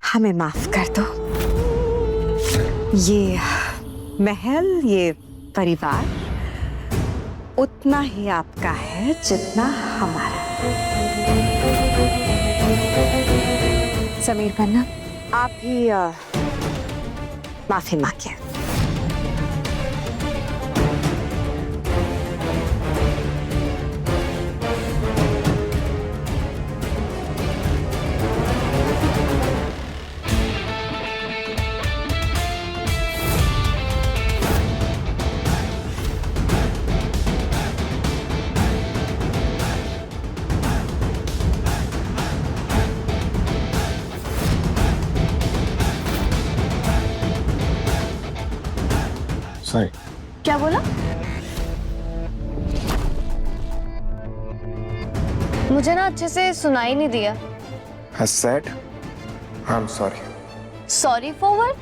हमें माफ कर दो। ये महल, ये परिवार उतना ही आपका है जितना हमारा। समीर पन्ना, आप ही माफी मांगिए। सॉरी। क्या बोला? मुझे ना अच्छे से सुनाई नहीं दिया। I said I'm sorry. Sorry for what?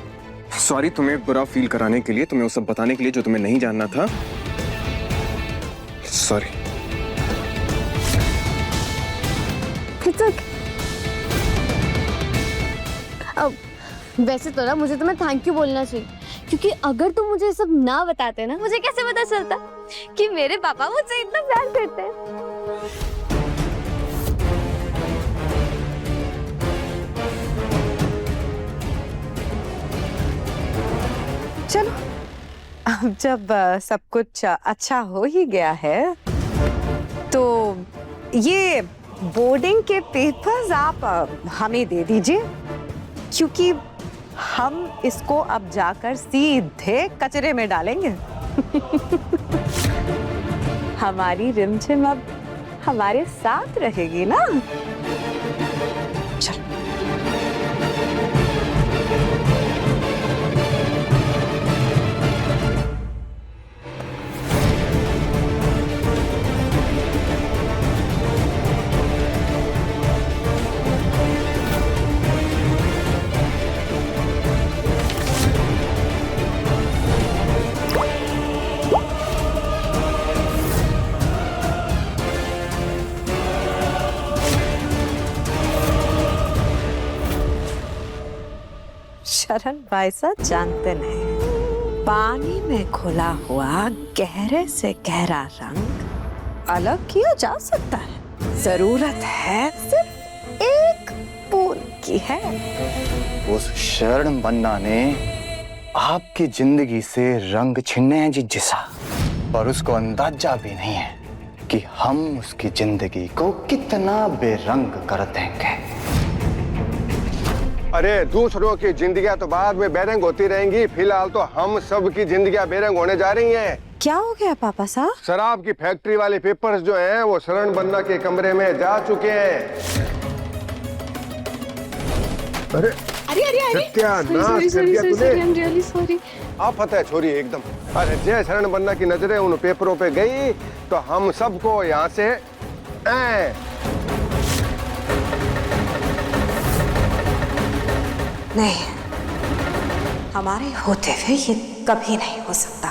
Sorry तुम्हें बुरा फील कराने के लिए, तुम्हें वो सब बताने के लिए जो तुम्हें नहीं जानना था। सॉरी। अब वैसे तो ना मुझे तुम्हें थैंक यू बोलना चाहिए, क्योंकि अगर तुम मुझे सब ना बताते ना, मुझे कैसे पता चलता कि मेरे पापा मुझसे इतना प्यार करते हैं। चलो, अब जब सब कुछ अच्छा हो ही गया है, तो ये बोर्डिंग के पेपर्स आप हमें दे दीजिए, क्योंकि हम इसको अब जाकर सीधे कचरे में डालेंगे। हमारी रिमझिम अब हमारे साथ रहेगी ना। चलो। शरण भाई साहब जानते नहीं, पानी में घुला हुआ गहरे से गहरा रंग अलग किया जा सकता है। जरूरत है सिर्फ एक बूंद की है। उस शरण बन्ना ने आपकी जिंदगी से रंग छीने हैं जी जिसा, पर उसको अंदाजा भी नहीं है कि हम उसकी जिंदगी को कितना बेरंग कर देंगे। अरे दूसरों की जिंदगियां तो बाद में बेरंग होती रहेंगी, फिलहाल तो हम सब की जिंदगियां बेरंग होने जा रही हैं। क्या हो गया पापा साहब? शराब की फैक्ट्री वाले पेपर्स जो हैं वो शरण बन्ना के कमरे में जा चुके हैं। अरे अरे अरे अरे सत्यानाश कर दिया तूने। I am really sorry. आफत है छोरी एकदम। अरे जय शरण बन्ना की नजरें उन पेपरों पे गई तो हम सबको यहाँ से नहीं, हमारे होते हुए ये कभी नहीं हो सकता।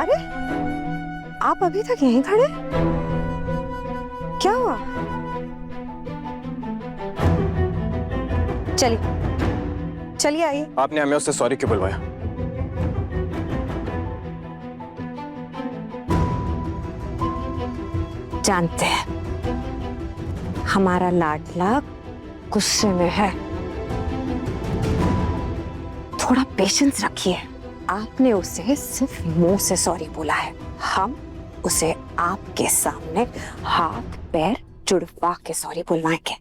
अरे, आप अभी तक यहीं खड़े? क्या हुआ? चलिए चलिए आइए। आपने हमें उससे सॉरी क्यों बुलवाया? जानते हैं, हमारा लाडला गुस्से में है। थोड़ा पेशेंस रखिए। आपने उसे सिर्फ मुंह से सॉरी बोला है, हम उसे आपके सामने हाथ पैर जुड़वा के सॉरी बुलवाएंगे।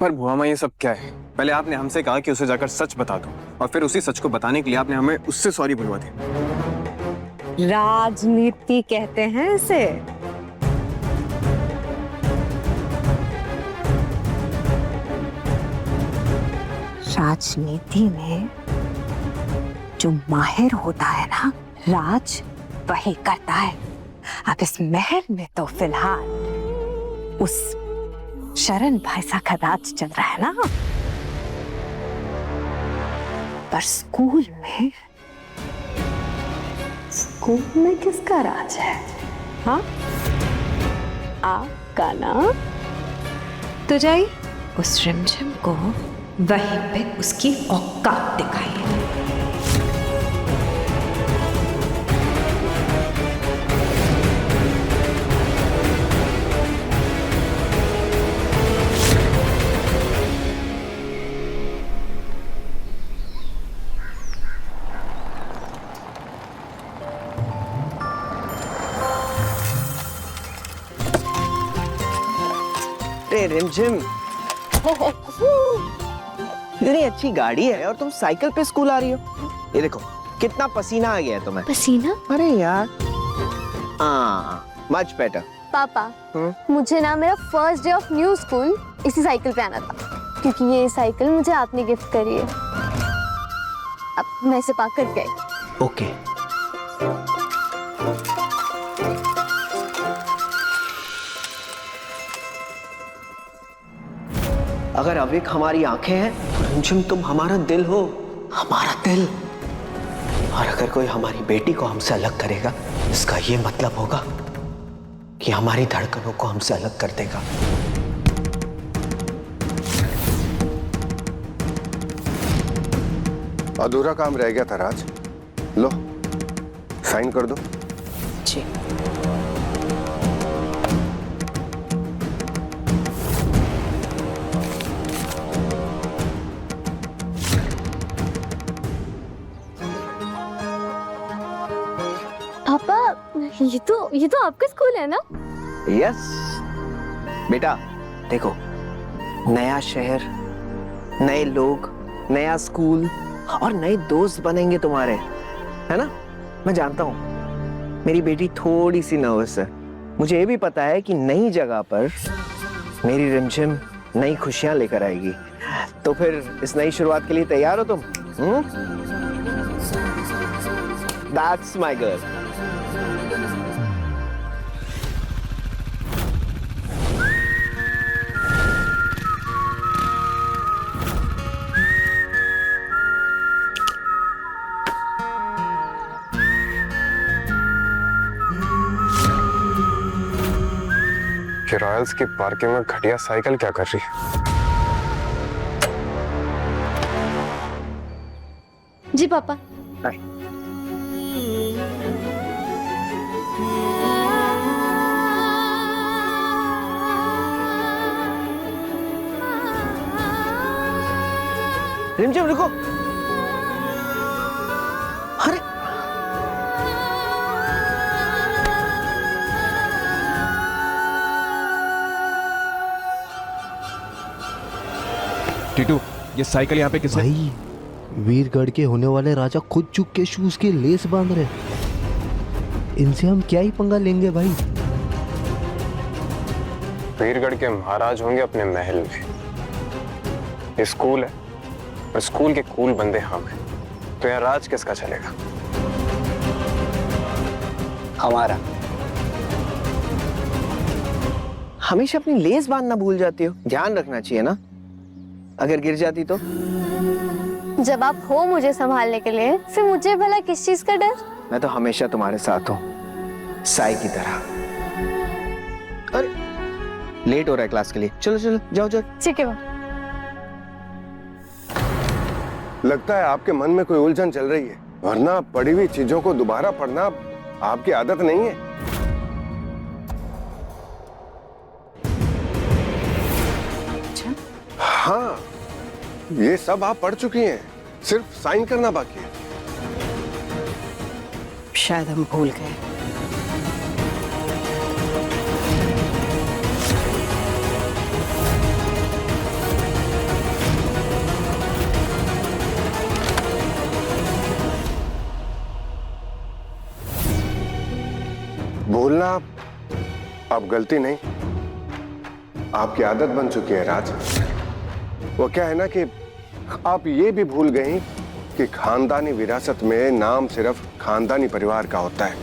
पर बुआ माँ ये सब क्या है? पहले आपने हमसे कहा कि उसे जाकर सच बता दो, और फिर उसी सच को बताने के लिए आपने हमें उससे सॉरी बुलवा दी। राजनीति कहते हैं इसे। राजनीति में जो माहिर होता है ना, राज वही करता है। अब इस महल में तो फिलहाल उस शरण भाई साहब का राज चल रहा है ना, पर स्कूल में स्कूल में किसका राज है? हाँ, आपका ना। तो जाइए उस रिमझिम को वहीं पे उसकी औकात दिखाइए। रिमझिम, इतनी अच्छी गाड़ी है और तुम साइकिल पे स्कूल आ रही हो। ये देखो कितना पसीना आ गया है तुम्हें। पसीना? अरे यार, हाँ मच बेटर। पापा, मुझे ना मेरा first day of new school इसी साइकिल पे आना था, क्योंकि ये साइकिल मुझे आपने गिफ्ट करी है। अब मैं इसे पार्क करके आई। ओके। अगर अविक हमारी आंखें हैं तो रिमझिम तुम हमारा दिल हो, हमारा दिल। और अगर कोई हमारी बेटी को हमसे अलग करेगा, इसका ये मतलब होगा कि हमारी धड़कनों को हमसे अलग कर देगा। अधूरा काम रह गया था राज, लो साइन कर दो। जी। पापा, ये तो आपका स्कूल है ना? यस बेटा, देखो नया शहर, नए लोग, नया स्कूल और नए दोस्त बनेंगे तुम्हारे, है ना? मैं जानता हूँ मेरी बेटी थोड़ी सी नर्वस है। मुझे ये भी पता है कि नई जगह पर मेरी रिमझिम नई खुशियां लेकर आएगी। तो फिर इस नई शुरुआत के लिए तैयार हो तुम? That's my girl. कि रॉयल्स की पार्किंग में घटिया साइकिल क्या कर रही है? जी पापा। Bye. रिमझिम रुको। अरे टीटू, ये साइकिल यहाँ पे किसने? भाई, वीरगढ़ के होने वाले राजा खुद चुक के शूज की लेस बांध रहे। इनसे हम क्या ही पंगा लेंगे भाई। वीरगढ़ के महाराज होंगे अपने महल में। ये स्कूल है और स्कूल के कूल बंदे हम हैं, तो यहाँ राज किसका चलेगा? हमारा। हमेशा अपनी लेस बांधना भूल जाती हो, ध्यान रखना चाहिए ना। अगर गिर जाती तो? जब आप हो मुझे संभालने के लिए, फिर मुझे भला किस चीज का डर? मैं तो हमेशा तुम्हारे साथ हूँ, साई की तरह। अरे लेट हो रहा है क्लास के लिए, चलो चलो जाओ जाओ। ठीक है। लगता है आपके मन में कोई उलझन चल रही है, वरना पढ़ी हुई चीजों को दोबारा पढ़ना आपकी आदत नहीं है। हाँ, ये सब आप पढ़ चुकी हैं, सिर्फ साइन करना बाकी है। शायद हम भूल गए। भूलना अब गलती नहीं, आपकी आदत बन चुकी है राज। वो क्या है ना कि आप ये भी भूल गई कि खानदानी विरासत में नाम सिर्फ खानदानी परिवार का होता है।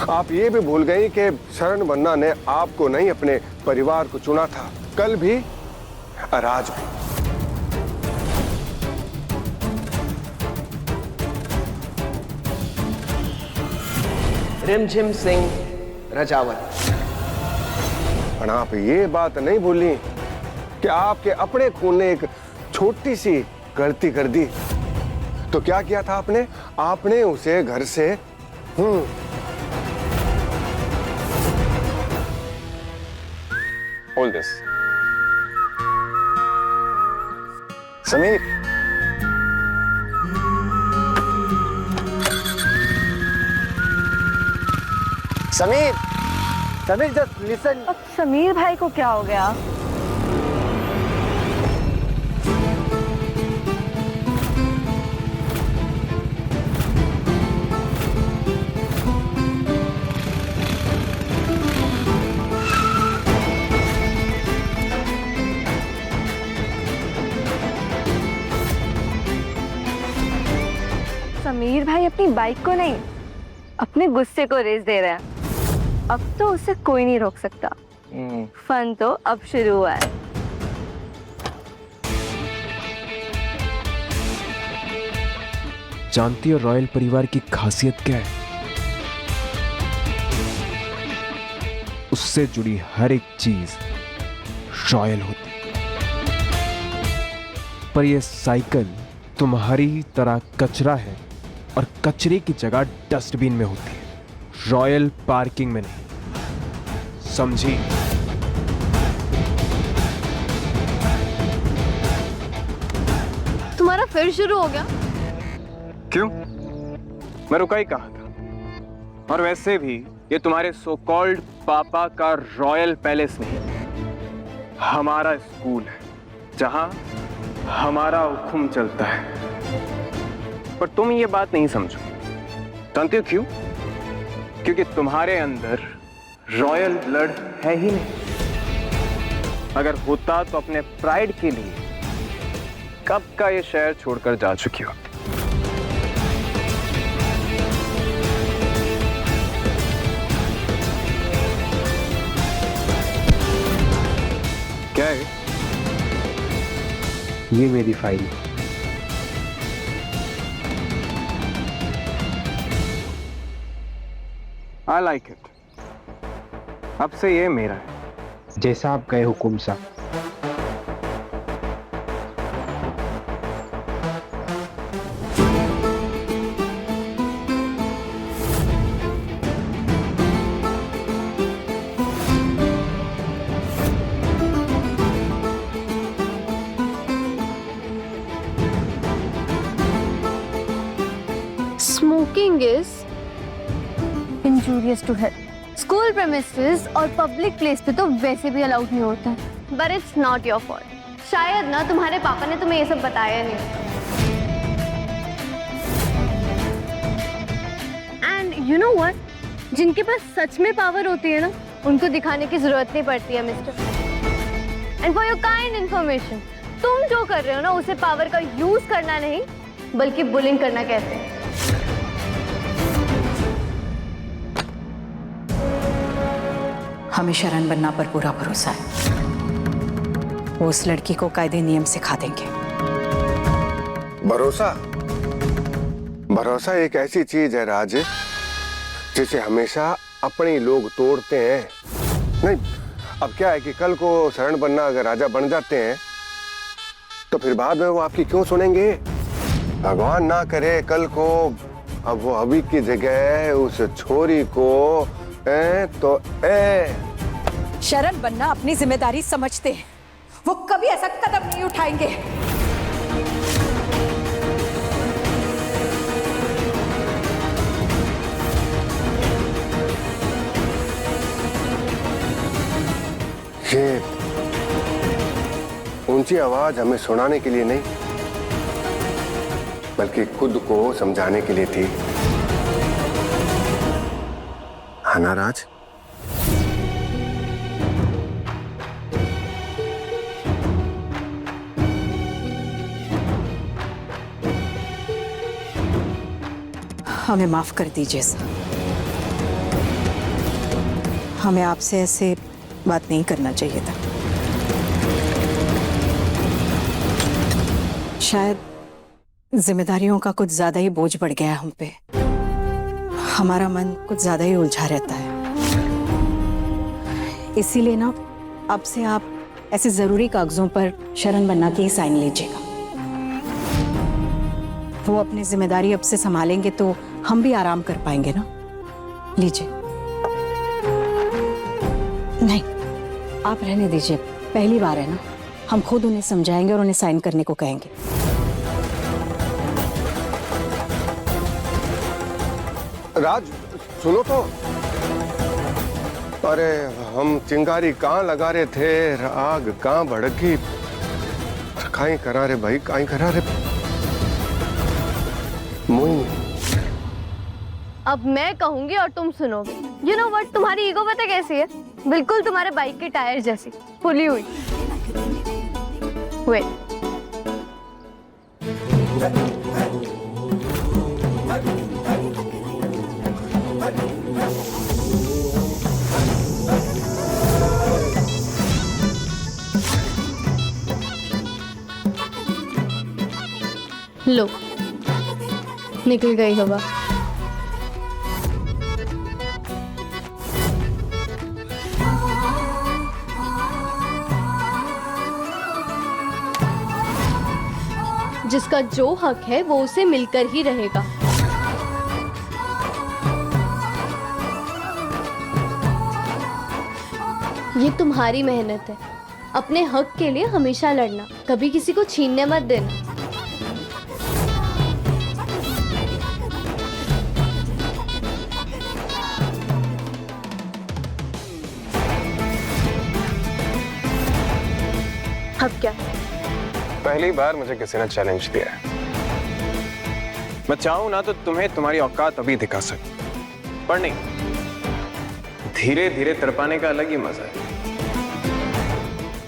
आप ये भी भूल गई कि शरण बन्ना ने आपको नहीं अपने परिवार को चुना था, कल भी और आज भी। रिमझिम सिंह रजावत। पर आप ये बात नहीं भूली कि आपके अपने खून ने एक छोटी सी गलती कर दी। तो क्या किया था आपने? आपने उसे घर से Hold this. Sameer, Sameer, Sameer just listen. अब समीर भाई को क्या हो गया? समीर भाई अपनी बाइक को नहीं, अपने गुस्से को रेस दे रहे हैं। अब तो उसे कोई नहीं रोक सकता। फन तो अब शुरू हुआ है। जानती हो रॉयल परिवार की खासियत क्या है? उससे जुड़ी हर एक चीज रॉयल होती। पर यह साइकिल तुम्हारी तरह कचरा है और कचरे की जगह डस्टबिन में होती है, रॉयल पार्किंग में नहीं। समझी? तुम्हारा फिर शुरू हो गया? क्यों? मैं रुका ही कहा था। और वैसे भी ये तुम्हारे सो कॉल्ड पापा का रॉयल पैलेस नहीं, हमारा स्कूल है जहां हमारा हुक्म चलता है। पर तुम ये बात नहीं समझो। जानते हो क्यों? क्योंकि तुम्हारे अंदर रॉयल ब्लड है ही नहीं। अगर होता तो अपने प्राइड के लिए कब का ये शहर छोड़कर जा चुकी हो। क्या है ये मेरी फाइल। I like it. अब से ये मेरा है। जैसा आप गए हुकुम सा। Smoking is injurious to health. School premises और पब्लिक प्लेस पे तो वैसे भी अलाउड नहीं होता है। But it's not your fault. शायद ना तुम्हारे पापा ने तुम्हें ये सब बताया नहीं। एंड यू नो व्हाट, जिनके पास सच में पावर होती है ना, उनको दिखाने की जरूरत नहीं पड़ती है mister. And for your kind information, तुम जो कर रहे हो ना, उसे पावर का यूज करना नहीं बल्कि बुलिंग करना कहते हैं। हमें शरण बनना पर पूरा भरोसा है। वो उस लड़की को कायदे नियम सिखा देंगे। भरोसा? भरोसा एक ऐसी चीज है राज, जिसे हमेशा अपने लोग तोड़ते हैं। नहीं, अब क्या है कि कल को शरण बनना अगर राजा बन जाते हैं तो फिर बाद में वो आपकी क्यों सुनेंगे? भगवान ना करे कल को अब वो अभी की जगह उस छोरी को शरण बनना अपनी जिम्मेदारी समझते हैं, वो कभी ऐसा कदम नहीं उठाएंगे। ये ऊंची आवाज हमें सुनाने के लिए नहीं, बल्कि खुद को समझाने के लिए थी। है ना राज? हमें माफ कर दीजिए सर, हमें आपसे ऐसे बात नहीं करना चाहिए था। शायद जिम्मेदारियों का कुछ ज्यादा ही बोझ बढ़ गया हम पे। हमारा मन कुछ ज्यादा ही उलझा रहता है, इसीलिए ना अब से आप ऐसे जरूरी कागजों पर शरण बन्ना के ही साइन लीजिएगा। वो अपनी जिम्मेदारी अब से संभालेंगे तो हम भी आराम कर पाएंगे ना। लीजिए। नहीं, आप रहने दीजिए, पहली बार है ना, हम खुद उन्हें समझाएंगे और उन्हें साइन करने को कहेंगे। राज सुनो तो। अरे हम चिंगारी कहाँ लगा रहे थे, आग कहाँ भड़की, काई करा रे भाई, काई करा रे मुई। अब मैं कहूंगी और तुम सुनोगे। यू नो व्हाट, तुम्हारी ईगो पता कैसी है? बिल्कुल तुम्हारे बाइक के टायर जैसी फुली हुई। वेट, लो निकल गई हवा। जिसका जो हक है वो उसे मिलकर ही रहेगा। ये तुम्हारी मेहनत है, अपने हक के लिए हमेशा लड़ना, कभी किसी को छीनने मत देना। अब क्या? पहली बार मुझे किसी ने चैलेंज दिया है। मैं चाहूं ना तो तुम्हें तुम्हारी औकात अभी दिखा सकूं, पर नहीं, धीरे धीरे तड़पाने का अलग ही मजा है।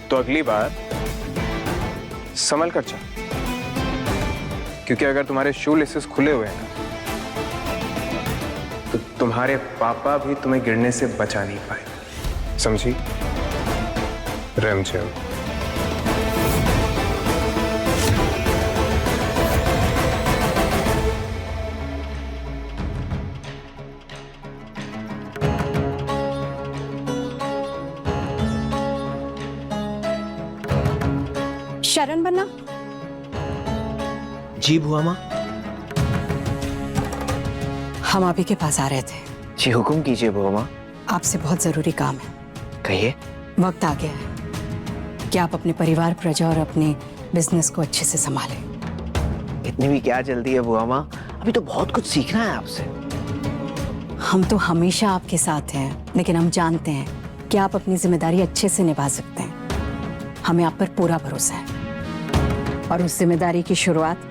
तो अगली बार संभल कर चल, क्योंकि अगर तुम्हारे शू लेसेस खुले हुए हैं ना, तो तुम्हारे पापा भी तुम्हें गिरने से बचा नहीं पाए। समझी? रेमझेम। शरण बन्ना। जी बुआ माँ। हम आप ही के पास आ रहे थे। जी हुक्म कीजिए बुआ माँ। आपसे बहुत जरूरी काम है। कहिए। वक्त आ गया है कि आप अपने परिवार, प्रजा और अपने बिजनेस को अच्छे से संभालें। इतनी भी क्या जल्दी है बुआ माँ, अभी तो बहुत कुछ सीखना है आपसे। हम तो हमेशा आपके साथ हैं, लेकिन हम जानते हैं कि आप अपनी जिम्मेदारी अच्छे से निभा सकते हैं। हमें आप पर पूरा भरोसा है और उस जिम्मेदारी की शुरुआत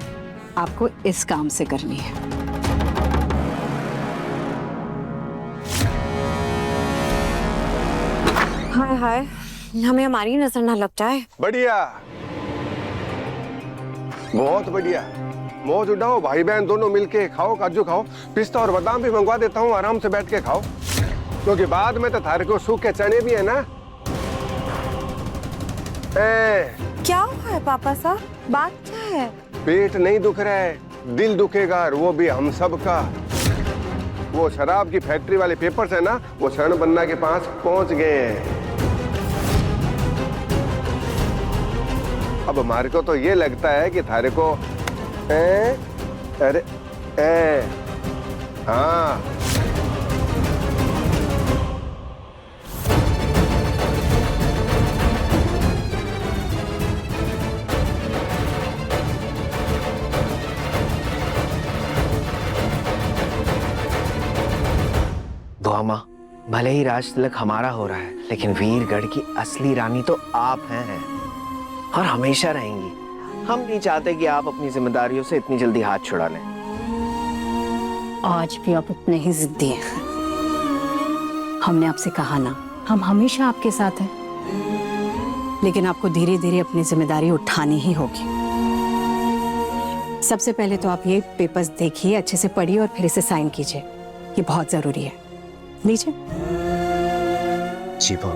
आपको इस काम से करनी है। हाय हाय, हमें हमारी नजर ना लग जाए। बढ़िया, बहुत बढ़िया। मौज उड़ाओ, भाई बहन दोनों मिलके खाओ, काजू खाओ, पिस्ता और बादाम भी मंगवा देता हूँ, आराम से बैठ के खाओ, क्योंकि बाद में तो थारे को सूखे चने भी है ना। क्या हुआ है पापा साहब? बात क्या है? पेट नहीं दुख रहा है, दिल दुखेगा, और वो भी हम सब का। वो शराब की फैक्ट्री वाले पेपर्स है ना, वो शरण बन्ना के पास पहुंच गए हैं। अब हमारे को तो ये लगता है कि थारे को अरे हाँ, बुआ माँ, भले ही राज तिलक हमारा हो रहा है, लेकिन वीरगढ़ की असली रानी तो आप हैं और हमेशा रहेंगी। हम नहीं चाहते कि आप अपनी जिम्मेदारियों से इतनी जल्दी हाथ छुड़ा लें। आज भी आप उतने ही जिद्दी हैं। हमने आपसे कहा ना, हम हमेशा आपके साथ हैं, लेकिन आपको धीरे धीरे अपनी जिम्मेदारी उठानी ही होगी। सबसे पहले तो आप ये पेपर्स देखिए, अच्छे से पढ़िए और फिर इसे साइन कीजिए। ये बहुत जरूरी है। लीजिए। जी बुआ।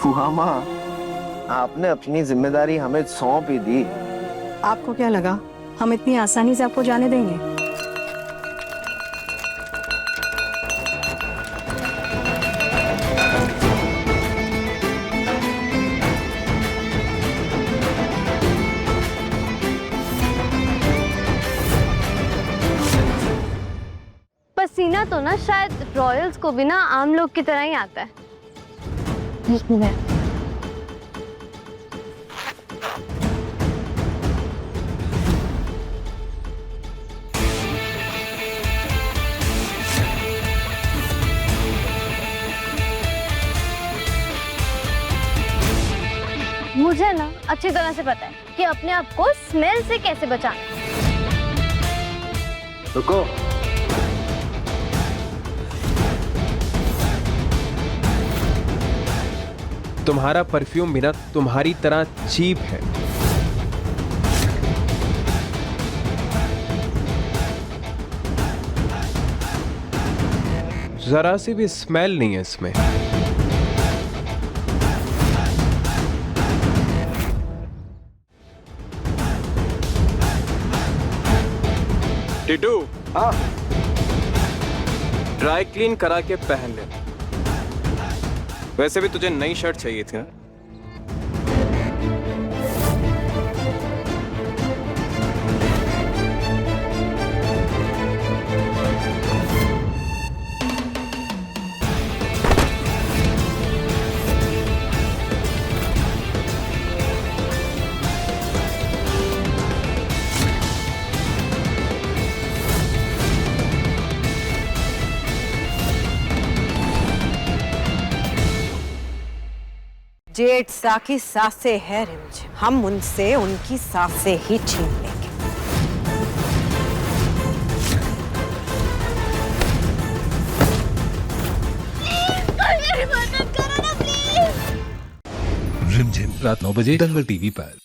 बुआ माँ, आपने अपनी जिम्मेदारी हमें सौंप ही दी, आपको क्या लगा हम इतनी आसानी से आपको जाने देंगे? पसीना तो ना शायद रॉयल्स को भी ना आम लोग की तरह ही आता है। मुझे ना अच्छी तरह से पता है कि अपने आप को स्मेल से कैसे बचाना। रुको। तुम्हारा परफ्यूम भी ना तुम्हारी तरह चीप है। जरा सी भी स्मेल नहीं है इसमें। टिटू, हाँ, ड्राई क्लीन करा के पहन ले। वैसे भी तुझे नई शर्ट चाहिए थी ना? जेठ सा की सांसें है रिमझिम, हम उनसे उनकी सांसें ही छीन लेंगे। रिमझिम रात 9 बजे दंगल टीवी पर।